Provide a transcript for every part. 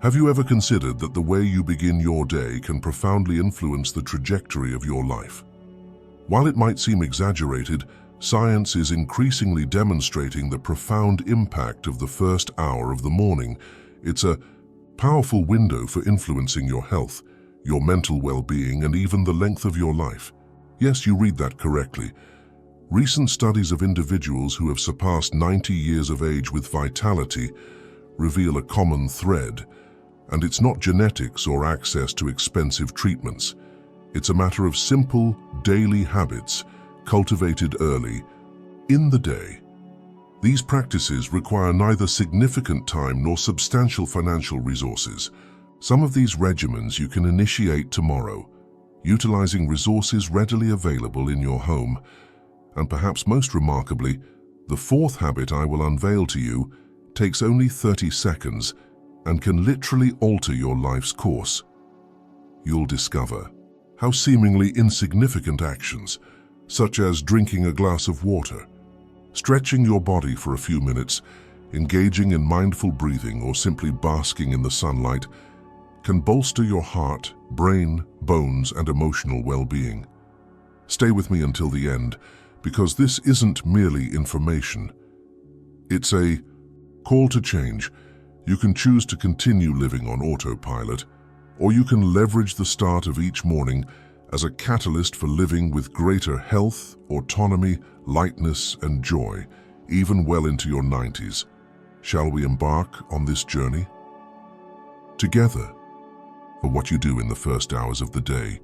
Have you ever considered that the way you begin your day can profoundly influence the trajectory of your life? While it might seem exaggerated, science is increasingly demonstrating the profound impact of the first hour of the morning. It's a powerful window for influencing your health, your mental well-being, and even the length of your life. Yes, you read that correctly. Recent studies of individuals who have surpassed 90 years of age with vitality reveal a common thread, and it's not genetics or access to expensive treatments. It's a matter of simple, daily habits cultivated early in the day. These practices require neither significant time nor substantial financial resources. Some of these regimens you can initiate tomorrow, utilizing resources readily available in your home. And perhaps most remarkably, the fourth habit I will unveil to you takes only 30 seconds and can literally alter your life's course. You'll discover how seemingly insignificant actions, such as drinking a glass of water, stretching your body for a few minutes, engaging in mindful breathing, or simply basking in the sunlight, can bolster your heart, brain, bones, and emotional well-being. Stay with me until the end, because this isn't merely information. It's a call to change. You can choose to continue living on autopilot, or you can leverage the start of each morning as a catalyst for living with greater health, autonomy, lightness, and joy, even well into your 90s. Shall we embark on this journey together? For what you do in the first hours of the day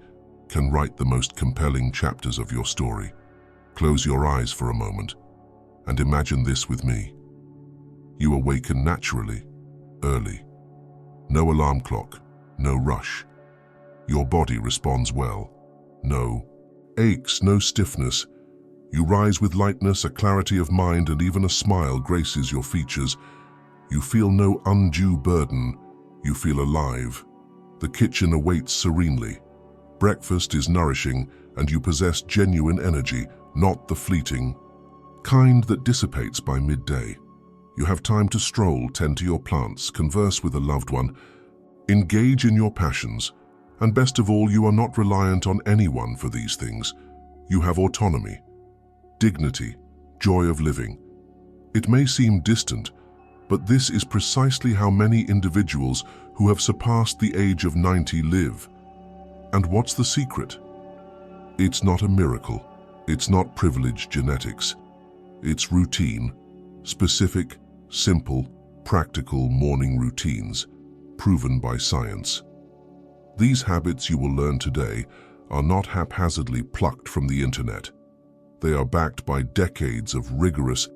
can write the most compelling chapters of your story. Close your eyes for a moment and imagine this with me. You awaken naturally, early. No alarm clock, no rush. Your body responds well. No aches, no stiffness. You rise with lightness, a clarity of mind, and even a smile graces your features. You feel no undue burden. You feel alive. The kitchen awaits serenely. Breakfast is nourishing, and you possess genuine energy, not the fleeting kind that dissipates by midday. You have time to stroll, tend to your plants, converse with a loved one, engage in your passions, and best of all, you are not reliant on anyone for these things. You have autonomy, dignity, joy of living. It may seem distant, but this is precisely how many individuals who have surpassed the age of 90 live. And what's the secret? It's not a miracle. It's not privileged genetics. It's routine, specific, simple, practical morning routines, proven by science. These habits you will learn today are not haphazardly plucked from the internet. They are backed by decades of rigorous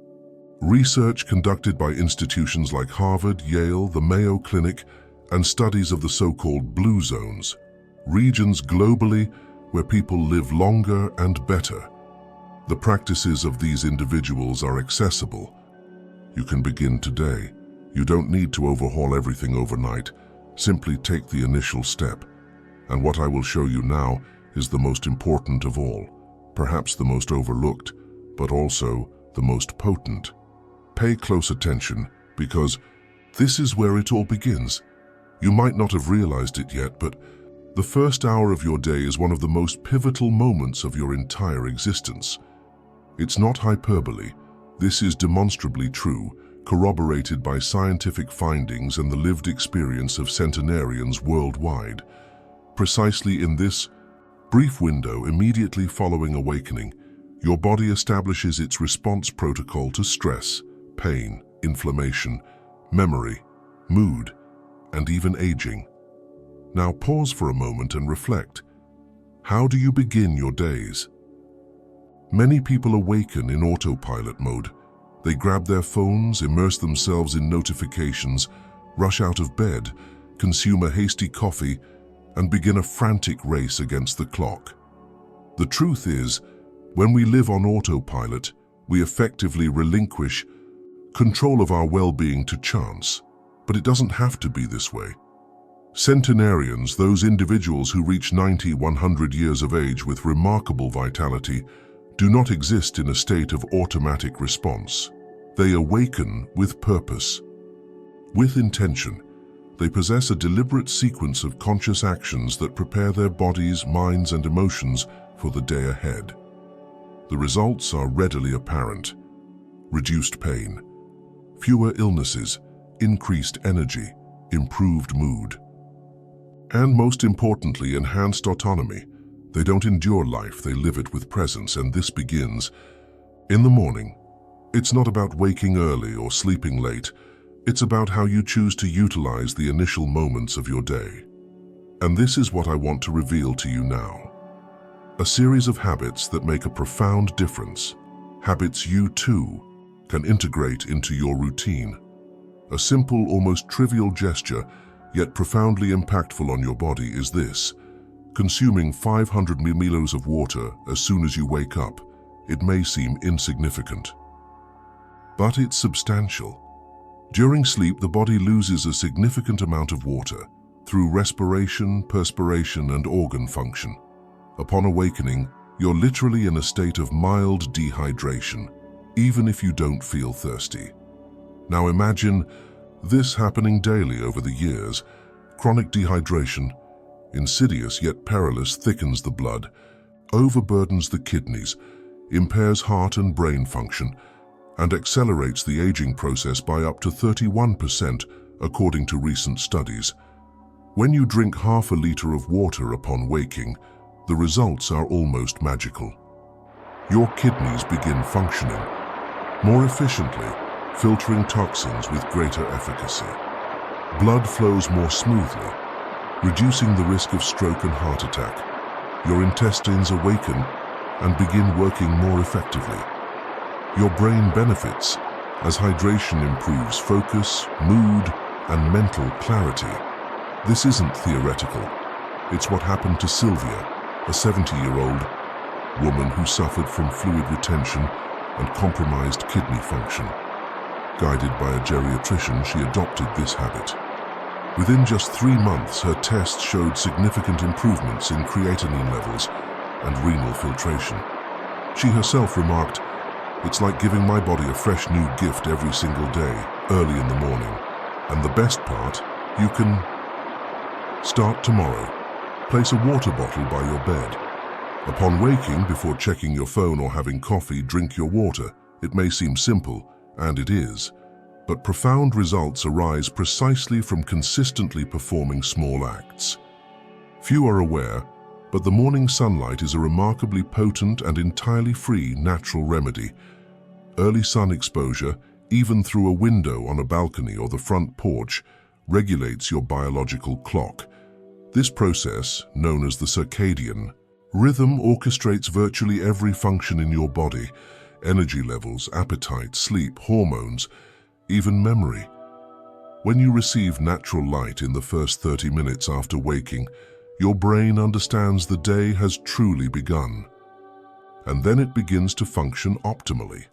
research conducted by institutions like Harvard, Yale, the Mayo Clinic, and studies of the so-called blue zones, regions globally where people live longer and better. The practices of these individuals are accessible. You can begin today. You don't need to overhaul everything overnight. Simply take the initial step. And what I will show you now is the most important of all, perhaps the most overlooked, but also the most potent. Pay close attention, because this is where it all begins. You might not have realized it yet, but the first hour of your day is one of the most pivotal moments of your entire existence. It's not hyperbole. This is demonstrably true, corroborated by scientific findings and the lived experience of centenarians worldwide. Precisely in this brief window immediately following awakening, your body establishes its response protocol to stress, pain, inflammation, memory, mood, and even aging. Now pause for a moment and reflect. How do you begin your days? Many people awaken in autopilot mode. They grab their phones, immerse themselves in notifications, rush out of bed, consume a hasty coffee, and begin a frantic race against the clock. The truth is, when we live on autopilot, we effectively relinquish control of our well-being to chance. But it doesn't have to be this way. Centenarians, those individuals who reach 90, 100 years of age with remarkable vitality, do not exist in a state of automatic response. They awaken with purpose, with intention, They possess a deliberate sequence of conscious actions that prepare their bodies, minds, and emotions for the day ahead. The results are readily apparent: reduced pain, fewer illnesses, increased energy, improved mood, and most importantly, enhanced autonomy. They don't endure life, they live it with presence, and this begins in the morning. It's not about waking early or sleeping late. It's about how you choose to utilize the initial moments of your day. And this is what I want to reveal to you now. A series of habits that make a profound difference. Habits you too can integrate into your routine. A simple, almost trivial gesture, yet profoundly impactful on your body is this: consuming 500 milliliters of water as soon as you wake up. It may seem insignificant, but it's substantial. During sleep, the body loses a significant amount of water through respiration, perspiration, and organ function. Upon awakening, you're literally in a state of mild dehydration, even if you don't feel thirsty. Now imagine this happening daily over the years. Chronic dehydration, insidious yet perilous, thickens the blood, overburdens the kidneys, impairs heart and brain function, and accelerates the aging process by up to 31%, according to recent studies. When you drink half a liter of water upon waking, the results are almost magical. Your kidneys begin functioning more efficiently, filtering toxins with greater efficacy. Blood flows more smoothly, reducing the risk of stroke and heart attack. Your intestines awaken and begin working more effectively. Your brain benefits as hydration improves focus, mood, and mental clarity. This isn't theoretical. It's what happened to Sylvia, a 70-year-old woman who suffered from fluid retention and compromised kidney function. Guided by a geriatrician, she adopted this habit. Within just 3 months, her tests showed significant improvements in creatinine levels and renal filtration. She herself remarked, "It's like giving my body a fresh new gift every single day, early in the morning. And the best part, you can start tomorrow. Place a water bottle by your bed. Upon waking, before checking your phone or having coffee, drink your water." It may seem simple, and it is, but profound results arise precisely from consistently performing small acts. Few are aware, but the morning sunlight is a remarkably potent and entirely free natural remedy. Early sun exposure, even through a window on a balcony or the front porch, regulates your biological clock. This process, known as the circadian rhythm, orchestrates virtually every function in your body: energy levels, appetite, sleep, hormones, even memory. When you receive natural light in the first 30 minutes after waking, your brain understands the day has truly begun. And then it begins to function optimally.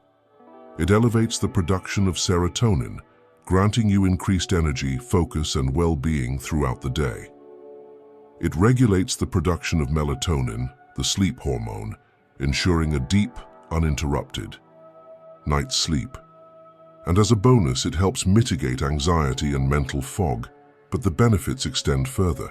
It elevates the production of serotonin, granting you increased energy, focus, and well-being throughout the day. It regulates the production of melatonin, the sleep hormone, ensuring a deep, uninterrupted night's sleep. And as a bonus, it helps mitigate anxiety and mental fog, but the benefits extend further.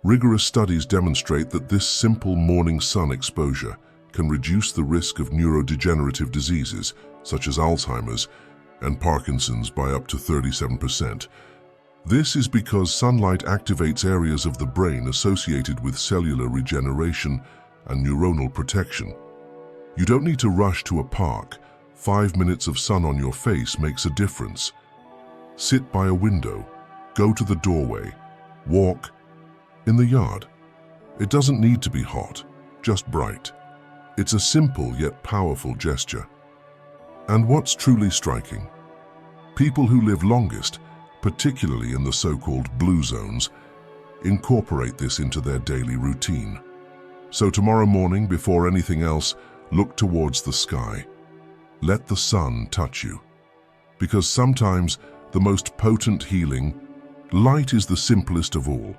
Rigorous studies demonstrate that this simple morning sun exposure can reduce the risk of neurodegenerative diseases such as Alzheimer's and Parkinson's by up to 37%. This is because sunlight activates areas of the brain associated with cellular regeneration and neuronal protection. You don't need to rush to a park. 5 minutes of sun on your face makes a difference. Sit by a window, go to the doorway, walk in the yard. It doesn't need to be hot, just bright. It's a simple yet powerful gesture. And what's truly striking? People who live longest, particularly in the so-called blue zones, incorporate this into their daily routine. So tomorrow morning, before anything else, look towards the sky. Let the sun touch you. Because sometimes the most potent healing, light is the simplest of all.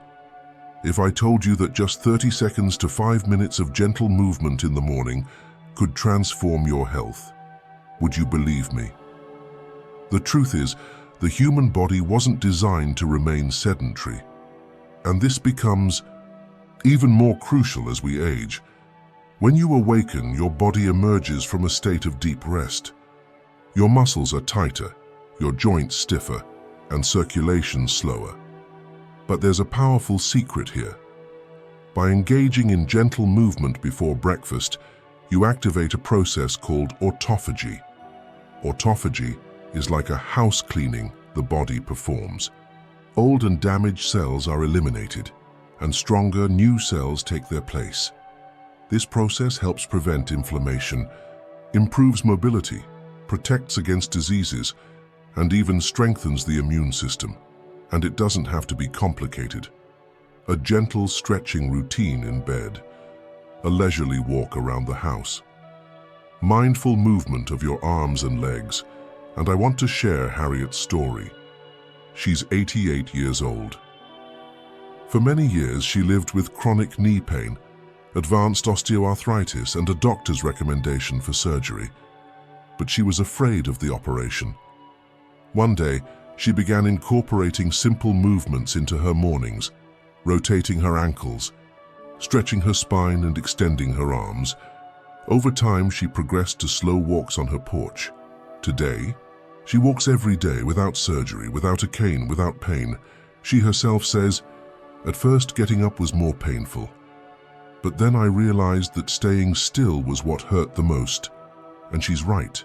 If I told you that just 30 seconds to 5 minutes of gentle movement in the morning could transform your health, would you believe me? The truth is, The human body wasn't designed to remain sedentary. And this becomes even more crucial as we age. When you awaken, your body emerges from a state of deep rest. Your muscles are tighter, your joints stiffer, and circulation slower. But there's a powerful secret here. By engaging in gentle movement before breakfast, you activate a process called autophagy. Autophagy is like a house cleaning the body performs. Old and damaged cells are eliminated, and stronger new cells take their place. This process helps prevent inflammation, improves mobility, protects against diseases, and even strengthens the immune system. And it doesn't have to be complicated. A gentle stretching routine in bed, a leisurely walk around the house, mindful movement of your arms and legs. And I want to share Harriet's story. She's 88 years old. For many years, she lived with chronic knee pain, advanced osteoarthritis, and a doctor's recommendation for surgery. But she was afraid of the operation. One day, she began incorporating simple movements into her mornings, rotating her ankles, stretching her spine and extending her arms. Over time, she progressed to slow walks on her porch. Today, she walks every day without surgery, without a cane, without pain. She herself says, "At first, getting up was more painful. But then I realized that staying still was what hurt the most." And she's right,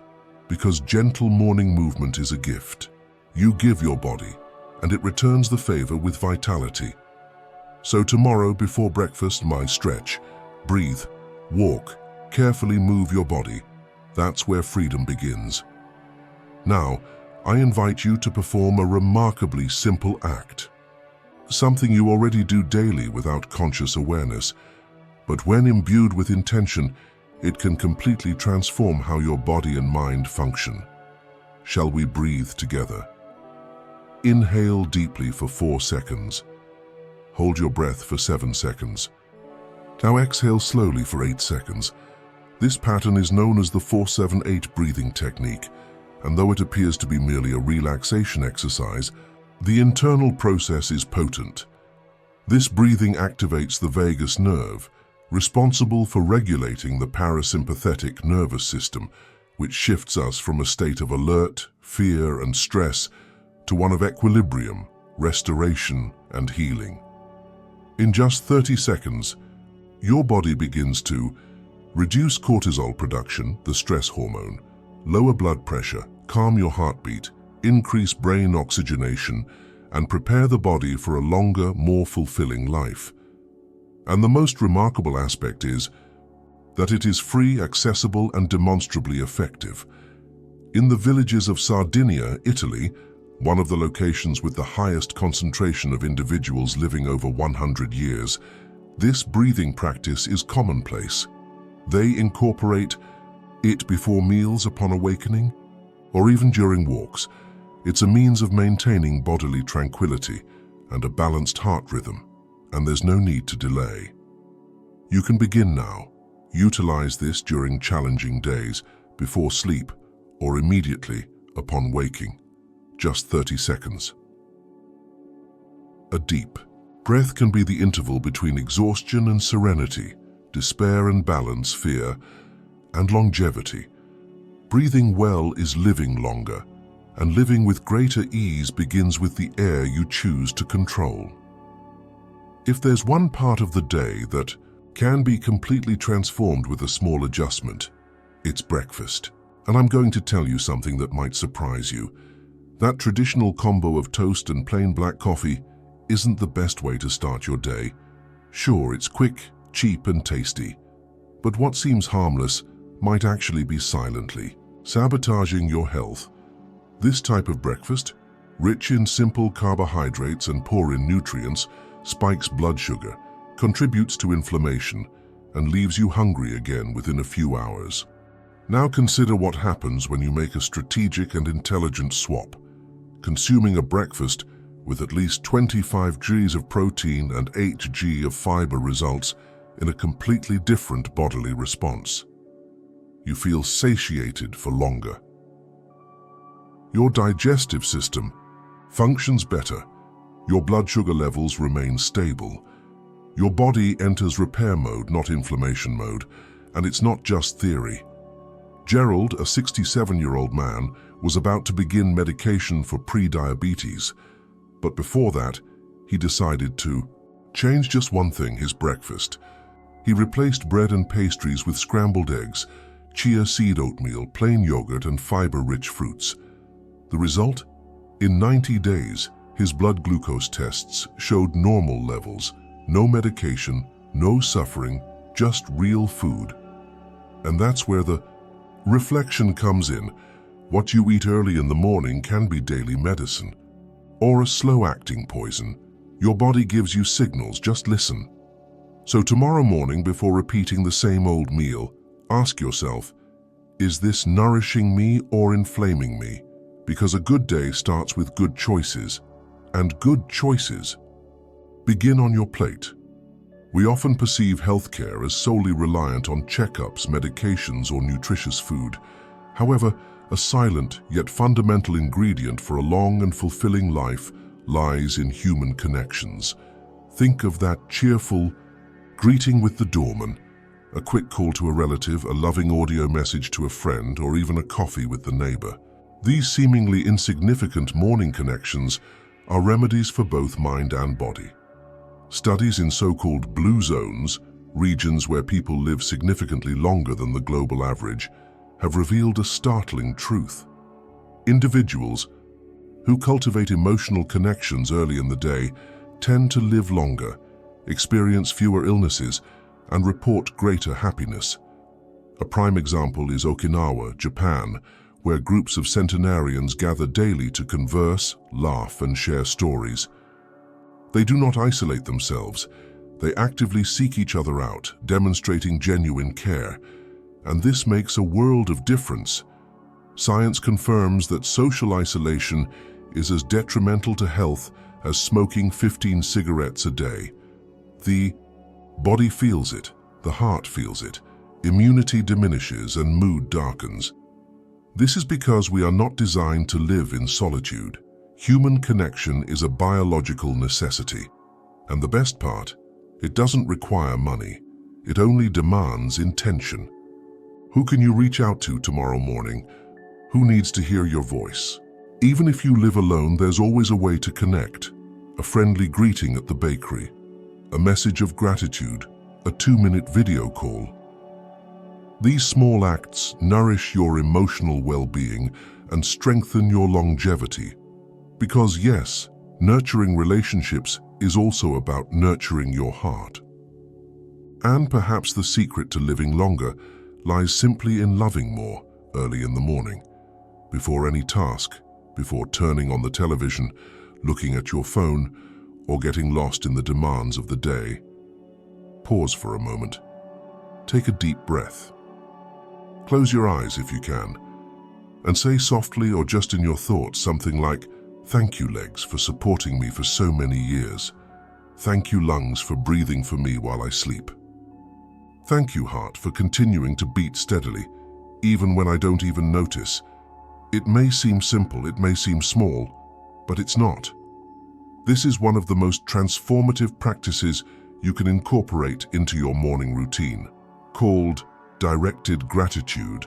because gentle morning movement is a gift. You give your body, and it returns the favor with vitality. So tomorrow before breakfast, my stretch, breathe, walk, carefully move your body. That's where freedom begins. Now, I invite you to perform a remarkably simple act. Something you already do daily without conscious awareness, but when imbued with intention, it can completely transform how your body and mind function. Shall we breathe together? Inhale deeply for 4 seconds. Hold your breath for 7 seconds. Now exhale slowly for 8 seconds. This pattern is known as the 4-7-8 breathing technique, and though it appears to be merely a relaxation exercise, the internal process is potent. This breathing activates the vagus nerve, responsible for regulating the parasympathetic nervous system, which shifts us from a state of alert, fear, and stress to one of equilibrium, restoration, and healing. In just 30 seconds, your body begins to reduce cortisol production, the stress hormone, lower blood pressure, calm your heartbeat, increase brain oxygenation, and prepare the body for a longer, more fulfilling life. And the most remarkable aspect is that it is free, accessible, and demonstrably effective. In the villages of Sardinia, Italy, one of the locations with the highest concentration of individuals living over 100 years, this breathing practice is commonplace. They incorporate it before meals upon awakening, or even during walks. It's a means of maintaining bodily tranquility and a balanced heart rhythm, and there's no need to delay. You can begin now. Utilize this during challenging days, before sleep, or immediately upon waking. Just 30 seconds. A deep breath can be the interval between exhaustion and serenity, despair and balance, fear and longevity. Breathing well is living longer, and living with greater ease begins with the air you choose to control. If there's one part of the day that can be completely transformed with a small adjustment, it's breakfast. And I'm going to tell you something that might surprise you. That traditional combo of toast and plain black coffee isn't the best way to start your day. Sure, it's quick, cheap, and tasty, but what seems harmless might actually be silently sabotaging your health. This type of breakfast, rich in simple carbohydrates and poor in nutrients, spikes blood sugar, contributes to inflammation, and leaves you hungry again within a few hours. Now consider what happens when you make a strategic and intelligent swap. Consuming a breakfast with at least 25 Gs of protein and 8 G of fiber results in a completely different bodily response. You feel satiated for longer. Your digestive system functions better, your blood sugar levels remain stable. Your body enters repair mode, not inflammation mode, and it's not just theory. Gerald, a 67-year-old man, was about to begin medication for pre-diabetes, but before that, he decided to change just one thing: his breakfast. He replaced bread and pastries with scrambled eggs, chia seed oatmeal, plain yogurt, and fiber-rich fruits. The result? In 90 days, his blood glucose tests showed normal levels. No medication, no suffering, just real food. And that's where the reflection comes in. What you eat early in the morning can be daily medicine, or a slow-acting poison. Your body gives you signals, just listen. So tomorrow morning, before repeating the same old meal, ask yourself, is this nourishing me or inflaming me? Because a good day starts with good choices, and good choices begin on your plate. We often perceive healthcare as solely reliant on checkups, medications, or nutritious food. However, a silent yet fundamental ingredient for a long and fulfilling life lies in human connections. Think of that cheerful greeting with the doorman, a quick call to a relative, a loving audio message to a friend, or even a coffee with the neighbor. These seemingly insignificant morning connections are remedies for both mind and body. Studies in so-called blue zones, regions where people live significantly longer than the global average, have revealed a startling truth. Individuals who cultivate emotional connections early in the day tend to live longer, experience fewer illnesses, and report greater happiness. A prime example is Okinawa, Japan, where groups of centenarians gather daily to converse, laugh, and share stories. They do not isolate themselves. They actively seek each other out, demonstrating genuine care. And this makes a world of difference. Science confirms that social isolation is as detrimental to health as smoking 15 cigarettes a day. The body feels it, the heart feels it, immunity diminishes, and mood darkens. This is because we are not designed to live in solitude. Human connection is a biological necessity. And the best part, it doesn't require money. It only demands intention. Who can you reach out to tomorrow morning? Who needs to hear your voice? Even if you live alone, there's always a way to connect. A friendly greeting at the bakery, a message of gratitude, a 2-minute video call. These small acts nourish your emotional well-being and strengthen your longevity. Because yes, nurturing relationships is also about nurturing your heart. And perhaps the secret to living longer lies simply in loving more early in the morning. Before any task, before turning on the television, looking at your phone, or getting lost in the demands of the day, pause for a moment. Take a deep breath. Close your eyes if you can, and say softly or just in your thoughts something like, "Thank you, legs, for supporting me for so many years. Thank you, lungs, for breathing for me while I sleep. Thank you, heart, for continuing to beat steadily, even when I don't even notice." It may seem simple, it may seem small, but it's not. This is one of the most transformative practices you can incorporate into your morning routine, called directed gratitude.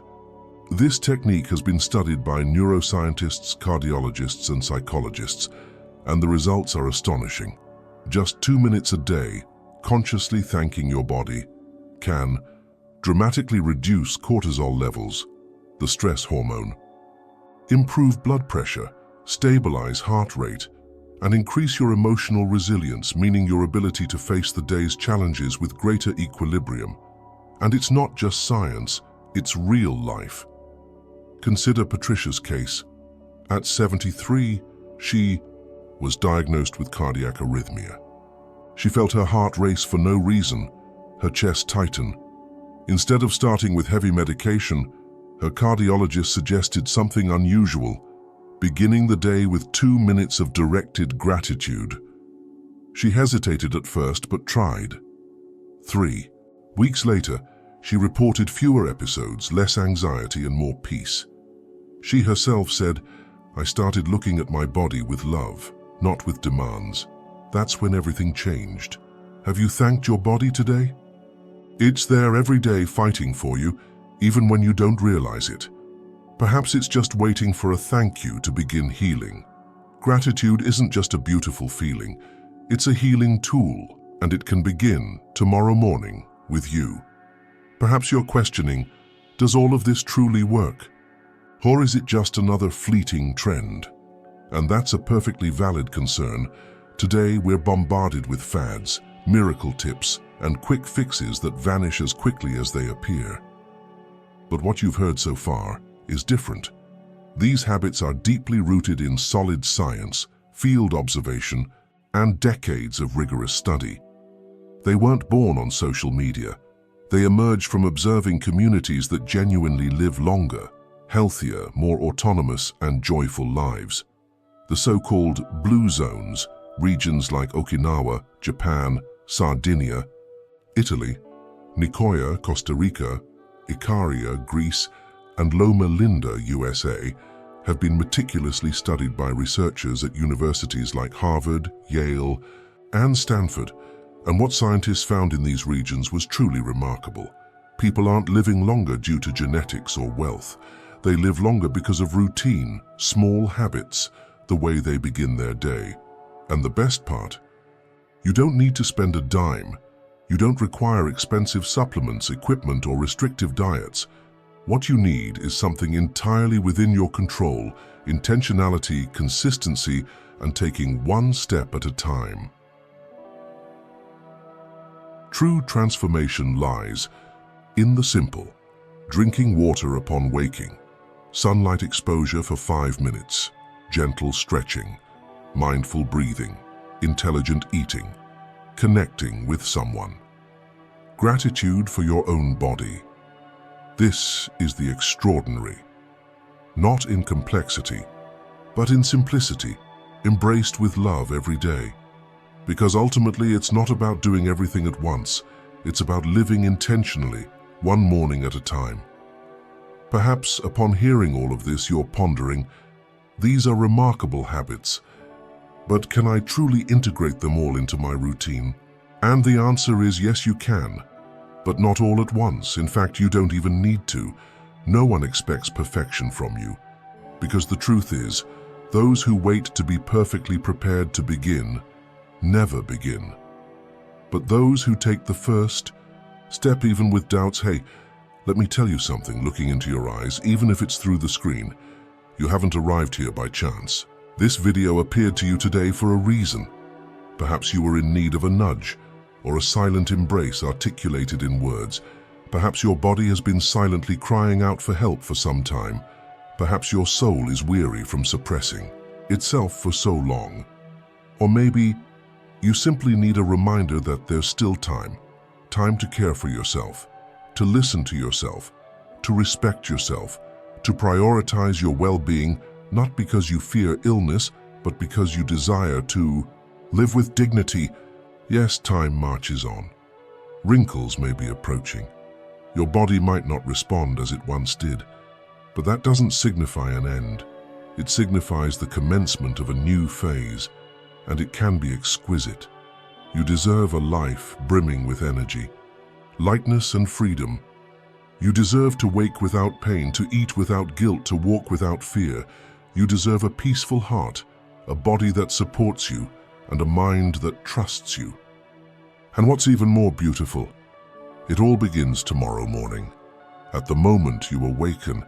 This technique has been studied by neuroscientists, cardiologists, and psychologists, and the results are astonishing. Just 2 minutes a day, consciously thanking your body, can dramatically reduce cortisol levels, the stress hormone, improve blood pressure, stabilize heart rate, and increase your emotional resilience, meaning your ability to face the day's challenges with greater equilibrium. And it's not just science, it's real life. Consider Patricia's case. At 73, she was diagnosed with cardiac arrhythmia. She felt her heart race for no reason, her chest tighten. Instead of starting with heavy medication, her cardiologist suggested something unusual, beginning the day with 2 minutes of directed gratitude. She hesitated at first, but tried. 3 weeks later, she reported fewer episodes, less anxiety, and more peace. She herself said, I started looking at my body with love, not with demands. That's when everything changed. Have you thanked your body today? It's there every day fighting for you, even when you don't realize it. Perhaps it's just waiting for a thank you to begin healing. Gratitude isn't just a beautiful feeling, it's a healing tool, and it can begin tomorrow morning with you. Perhaps you're questioning, does all of this truly work? Or is it just another fleeting trend? And that's a perfectly valid concern. Today we're bombarded with fads, miracle tips, and quick fixes that vanish as quickly as they appear. But what you've heard so far is different. These habits are deeply rooted in solid science, field observation, and decades of rigorous study. They weren't born on social media. They emerge from observing communities that genuinely live longer, healthier, more autonomous, and joyful lives. The so-called blue zones, regions like Okinawa, Japan, Sardinia, Italy, Nicoya, Costa Rica, Icaria, Greece, and Loma Linda, USA, have been meticulously studied by researchers at universities like Harvard, Yale, and Stanford. And what scientists found in these regions was truly remarkable. People aren't living longer due to genetics or wealth. They live longer because of routine, small habits, the way they begin their day. And the best part, you don't need to spend a dime. You don't require expensive supplements, equipment, or restrictive diets. What you need is something entirely within your control, intentionality, consistency, and taking one step at a time. True transformation lies in the simple: drinking water upon waking, sunlight exposure for 5 minutes, gentle stretching, mindful breathing, intelligent eating, connecting with someone. Gratitude for your own body. This is the extraordinary. Not in complexity, but in simplicity, embraced with love every day. Because ultimately it's not about doing everything at once, it's about living intentionally, one morning at a time. Perhaps upon hearing all of this you're pondering, these are remarkable habits, but can I truly integrate them all into my routine? And the answer is yes, you can, but not all at once. In fact, you don't even need to. No one expects perfection from you, because the truth is, those who wait to be perfectly prepared to begin never begin. But those who take the first step, even with doubts, hey, let me tell you something, looking into your eyes, even if it's through the screen, you haven't arrived here by chance. This video appeared to you today for a reason. Perhaps you were in need of a nudge, or a silent embrace articulated in words. Perhaps your body has been silently crying out for help for some time. Perhaps your soul is weary from suppressing itself for so long. Or maybe you simply need a reminder that there's still time to care for yourself, to listen to yourself, to respect yourself, to prioritize your well-being, not because you fear illness, but because you desire to live with dignity. Yes, time marches on. Wrinkles may be approaching. Your body might not respond as it once did, but that doesn't signify an end. It signifies the commencement of a new phase, and it can be exquisite. You deserve a life brimming with energy, lightness and freedom. You deserve to wake without pain, to eat without guilt, to walk without fear. You deserve a peaceful heart, a body that supports you, and a mind that trusts you. And what's even more beautiful, it all begins tomorrow morning. At the moment you awaken,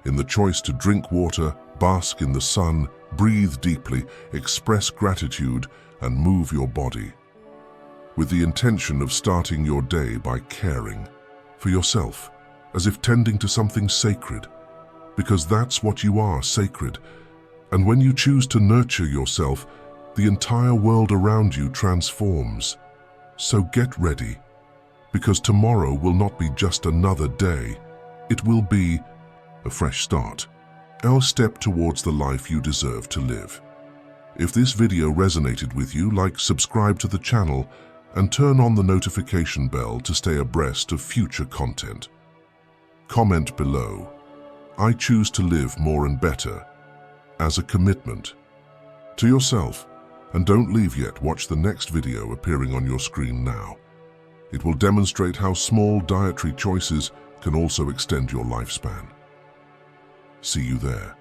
in the choice to drink water, bask in the sun, breathe deeply, express gratitude, and move your body, with the intention of starting your day by caring for yourself, as if tending to something sacred, because that's what you are, sacred. And when you choose to nurture yourself, the entire world around you transforms. So get ready, because tomorrow will not be just another day. It will be a fresh start, our step towards the life you deserve to live. If this video resonated with you, subscribe to the channel, and turn on the notification bell to stay abreast of future content. Comment below, I choose to live more and better, as a commitment to yourself. And don't leave yet, watch the next video appearing on your screen now. It will demonstrate how small dietary choices can also extend your lifespan. See you there.